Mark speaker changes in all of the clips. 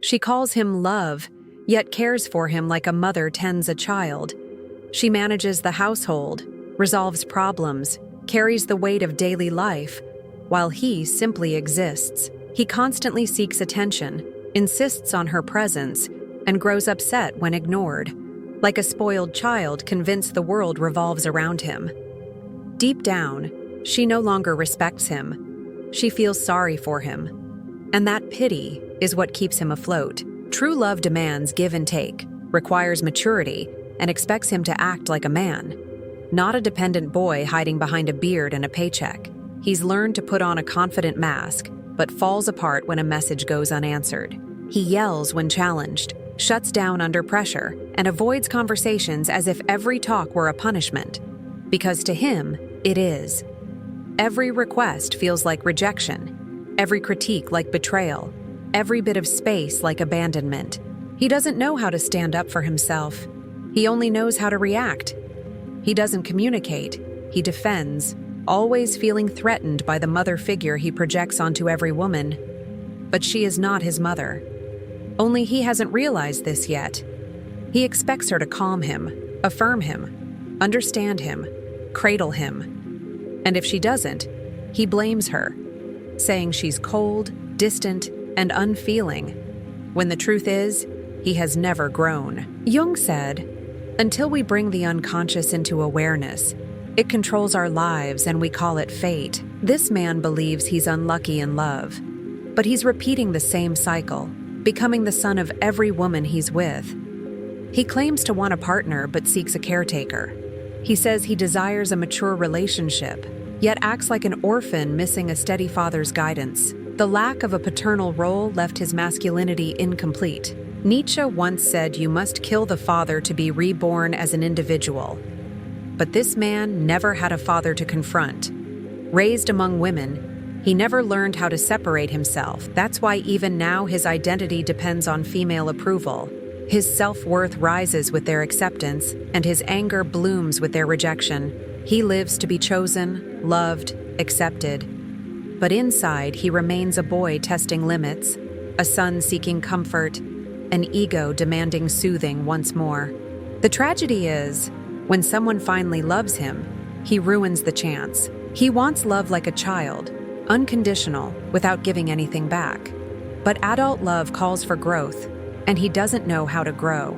Speaker 1: She calls him love, yet cares for him like a mother tends a child. She manages the household, resolves problems, carries the weight of daily life, while he simply exists. He constantly seeks attention, insists on her presence, and grows upset when ignored, like a spoiled child convinced the world revolves around him. Deep down, she no longer respects him. She feels sorry for him. And that pity is what keeps him afloat. True love demands give and take, requires maturity, and expects him to act like a man. Not a dependent boy hiding behind a beard and a paycheck. He's learned to put on a confident mask, but falls apart when a message goes unanswered. He yells when challenged, shuts down under pressure, and avoids conversations as if every talk were a punishment. Because to him, it is. Every request feels like rejection, every critique like betrayal, every bit of space like abandonment. He doesn't know how to stand up for himself. He only knows how to react. He doesn't communicate, he defends, always feeling threatened by the mother figure he projects onto every woman. But she is not his mother. Only he hasn't realized this yet. He expects her to calm him, affirm him, understand him, cradle him. And if she doesn't, he blames her, saying she's cold, distant, and unfeeling, when the truth is, he has never grown. Jung said, "Until we bring the unconscious into awareness, it controls our lives and we call it fate." This man believes he's unlucky in love, but he's repeating the same cycle, becoming the son of every woman he's with. He claims to want a partner but seeks a caretaker. He says he desires a mature relationship, yet acts like an orphan missing a steady father's guidance. The lack of a paternal role left his masculinity incomplete. Nietzsche once said you must kill the father to be reborn as an individual. But this man never had a father to confront. Raised among women, he never learned how to separate himself. That's why even now his identity depends on female approval. His self-worth rises with their acceptance, and his anger blooms with their rejection. He lives to be chosen, loved, accepted. But inside, he remains a boy testing limits, a son seeking comfort, an ego demanding soothing once more. The tragedy is, when someone finally loves him, he ruins the chance. He wants love like a child, unconditional, without giving anything back. But adult love calls for growth, and he doesn't know how to grow.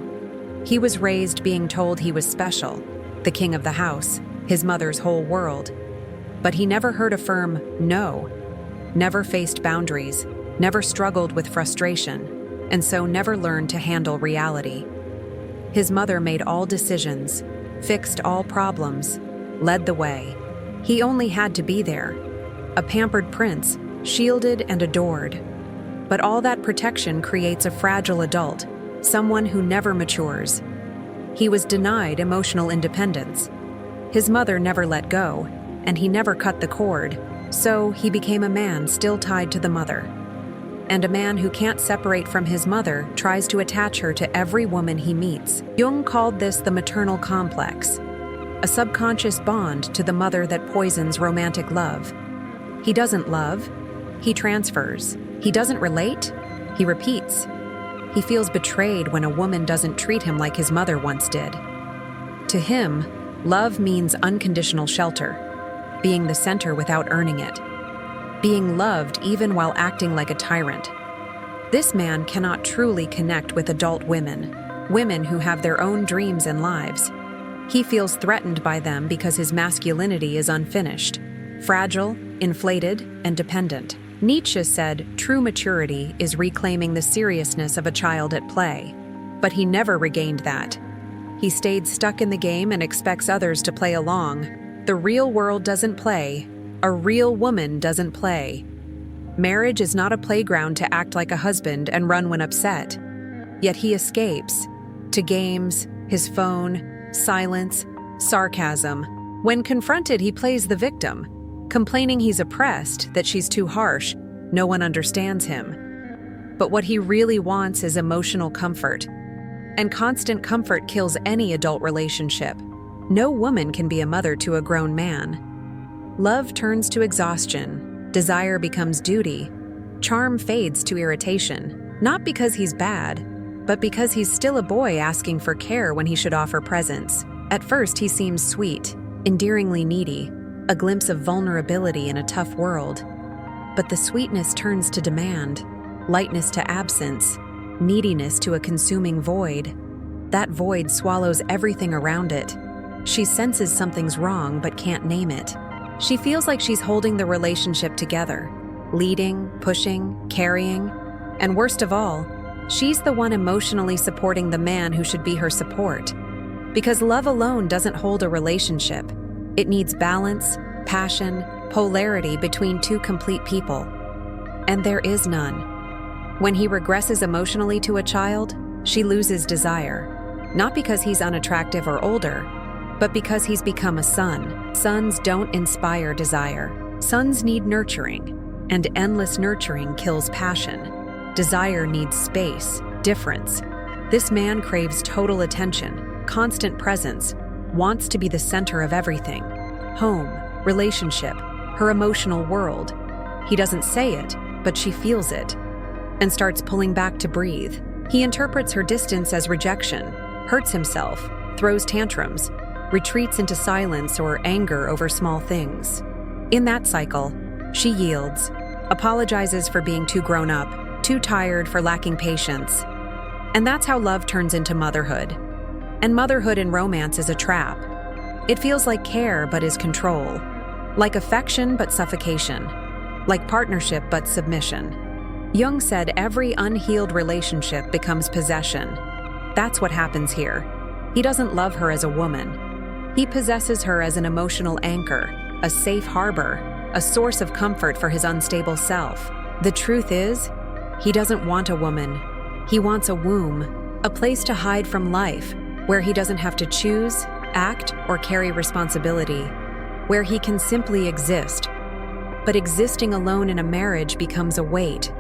Speaker 1: He was raised being told he was special, the king of the house, his mother's whole world. But he never heard a firm no, never faced boundaries, never struggled with frustration, and so never learned to handle reality. His mother made all decisions, fixed all problems, led the way. He only had to be there, a pampered prince, shielded and adored. But all that protection creates a fragile adult, someone who never matures. He was denied emotional independence. His mother never let go, and he never cut the cord, so he became a man still tied to the mother. And a man who can't separate from his mother tries to attach her to every woman he meets. Jung called this the maternal complex, a subconscious bond to the mother that poisons romantic love. He doesn't love, he transfers. He doesn't relate, he repeats. He feels betrayed when a woman doesn't treat him like his mother once did. To him, love means unconditional shelter, being the center without earning it, being loved even while acting like a tyrant. This man cannot truly connect with adult women, women who have their own dreams and lives. He feels threatened by them because his masculinity is unfinished, fragile, inflated, and dependent. Nietzsche said true maturity is reclaiming the seriousness of a child at play, but he never regained that. He stayed stuck in the game and expects others to play along. The real world doesn't play. A real woman doesn't play. Marriage is not a playground to act like a husband and run when upset. Yet he escapes to games, his phone, silence, sarcasm. When confronted, he plays the victim, complaining he's oppressed, that she's too harsh, no one understands him. But what he really wants is emotional comfort. And constant comfort kills any adult relationship. No woman can be a mother to a grown man. Love turns to exhaustion, desire becomes duty, charm fades to irritation. Not because he's bad, but because he's still a boy asking for care when he should offer presents. At first, he seems sweet, endearingly needy, a glimpse of vulnerability in a tough world. But the sweetness turns to demand, lightness to absence, neediness to a consuming void. That void swallows everything around it. She senses something's wrong but can't name it. She feels like she's holding the relationship together, leading, pushing, carrying, and worst of all, she's the one emotionally supporting the man who should be her support. Because love alone doesn't hold a relationship. It needs balance, passion, polarity between two complete people. And there is none. When he regresses emotionally to a child, she loses desire. Not because he's unattractive or older, but because he's become a son. Sons don't inspire desire. Sons need nurturing, and endless nurturing kills passion. Desire needs space, difference. This man craves total attention, constant presence, wants to be the center of everything. Home, relationship, her emotional world. He doesn't say it, but she feels it, and starts pulling back to breathe. He interprets her distance as rejection, hurts himself, throws tantrums, retreats into silence or anger over small things. In that cycle, she yields, apologizes for being too grown up, too tired for lacking patience. And that's how love turns into motherhood. And motherhood in romance is a trap. It feels like care but is control, like affection but suffocation, like partnership but submission. Jung said every unhealed relationship becomes possession. That's what happens here. He doesn't love her as a woman. He possesses her as an emotional anchor, a safe harbor, a source of comfort for his unstable self. The truth is, he doesn't want a woman. He wants a womb, a place to hide from life, where he doesn't have to choose, act, or carry responsibility, where he can simply exist. But existing alone in a marriage becomes a weight,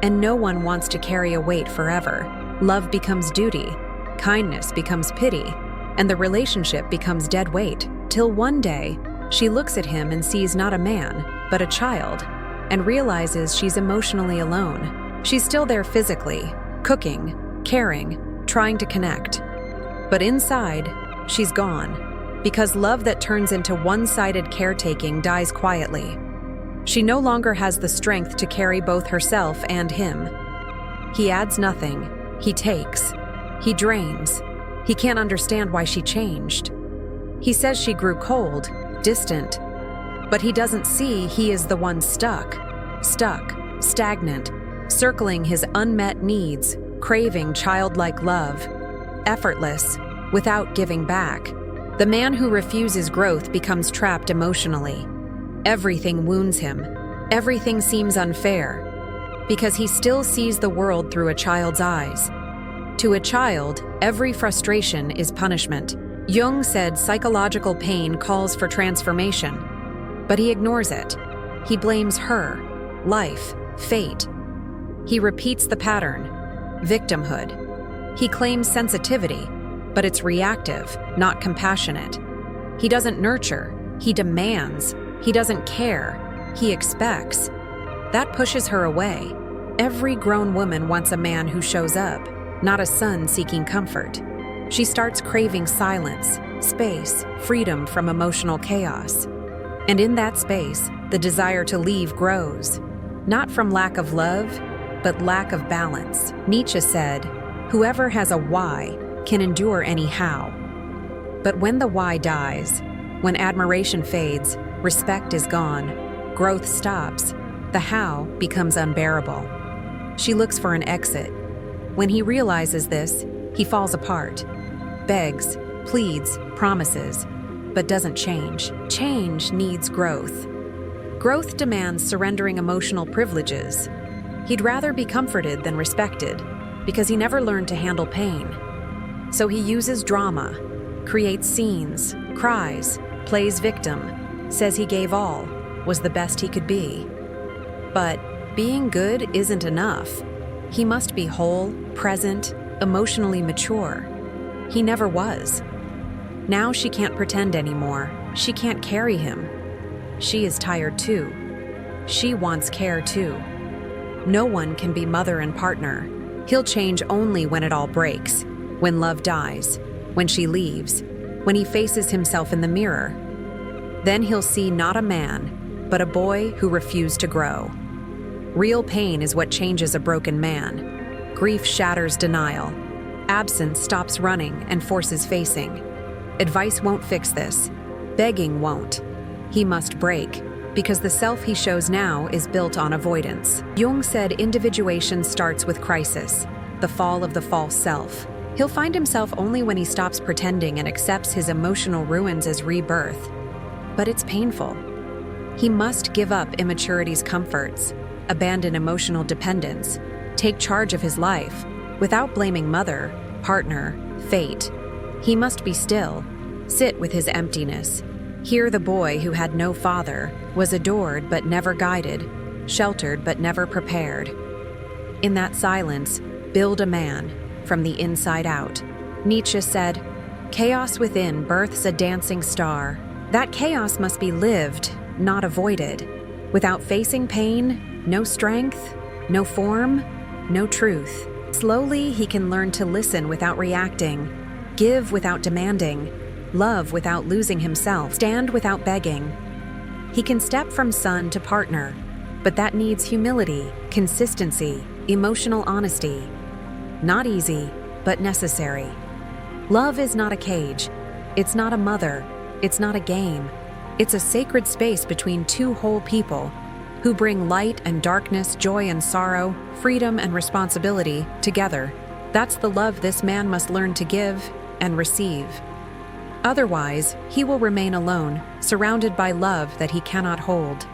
Speaker 1: and no one wants to carry a weight forever. Love becomes duty, kindness becomes pity, and the relationship becomes dead weight, till one day, she looks at him and sees not a man, but a child, and realizes she's emotionally alone. She's still there physically, cooking, caring, trying to connect. But inside, she's gone, because love that turns into one-sided caretaking dies quietly. She no longer has the strength to carry both herself and him. He adds nothing, he takes, he drains. He can't understand why she changed. He says she grew cold, distant, but he doesn't see he is the one stuck, stagnant, circling his unmet needs, craving childlike love, effortless, without giving back. The man who refuses growth becomes trapped emotionally. Everything wounds him. Everything seems unfair, because he still sees the world through a child's eyes. To a child, every frustration is punishment. Jung said psychological pain calls for transformation, but he ignores it. He blames her, life, fate. He repeats the pattern, victimhood. He claims sensitivity, but it's reactive, not compassionate. He doesn't nurture, he demands. He doesn't care, he expects. That pushes her away. Every grown woman wants a man who shows up, not a son seeking comfort. She starts craving silence, space, freedom from emotional chaos. And in that space, the desire to leave grows. Not from lack of love, but lack of balance. Nietzsche said, "Whoever has a why can endure any how." But when the why dies, when admiration fades, respect is gone, growth stops, the how becomes unbearable. She looks for an exit. When he realizes this, he falls apart, begs, pleads, promises, but doesn't change. Change needs growth. Growth demands surrendering emotional privileges. He'd rather be comforted than respected, because he never learned to handle pain. So he uses drama, creates scenes, cries, plays victim, says he gave all, was the best he could be. But being good isn't enough. He must be whole, present, emotionally mature. He never was. Now she can't pretend anymore. She can't carry him. She is tired too. She wants care too. No one can be mother and partner. He'll change only when it all breaks, when love dies, when she leaves, when he faces himself in the mirror. Then he'll see not a man, but a boy who refused to grow. Real pain is what changes a broken man. Grief shatters denial. Absence stops running and forces facing. Advice won't fix this. Begging won't. He must break, because the self he shows now is built on avoidance. Jung said individuation starts with crisis, the fall of the false self. He'll find himself only when he stops pretending and accepts his emotional ruins as rebirth. But it's painful. He must give up immaturity's comforts, abandon emotional dependence, take charge of his life, without blaming mother, partner, fate. He must be still, sit with his emptiness, hear the boy who had no father, was adored but never guided, sheltered but never prepared. In that silence, build a man, from the inside out. Nietzsche said, "Chaos within births a dancing star." That chaos must be lived, not avoided. Without facing pain, no strength, no form, no truth. Slowly, he can learn to listen without reacting, give without demanding, love without losing himself, stand without begging. He can step from son to partner, but that needs humility, consistency, emotional honesty. Not easy, but necessary. Love is not a cage. It's not a mother. It's not a game. It's a sacred space between two whole people who bring light and darkness, joy and sorrow, freedom and responsibility together. That's the love this man must learn to give and receive. Otherwise, he will remain alone, surrounded by love that he cannot hold.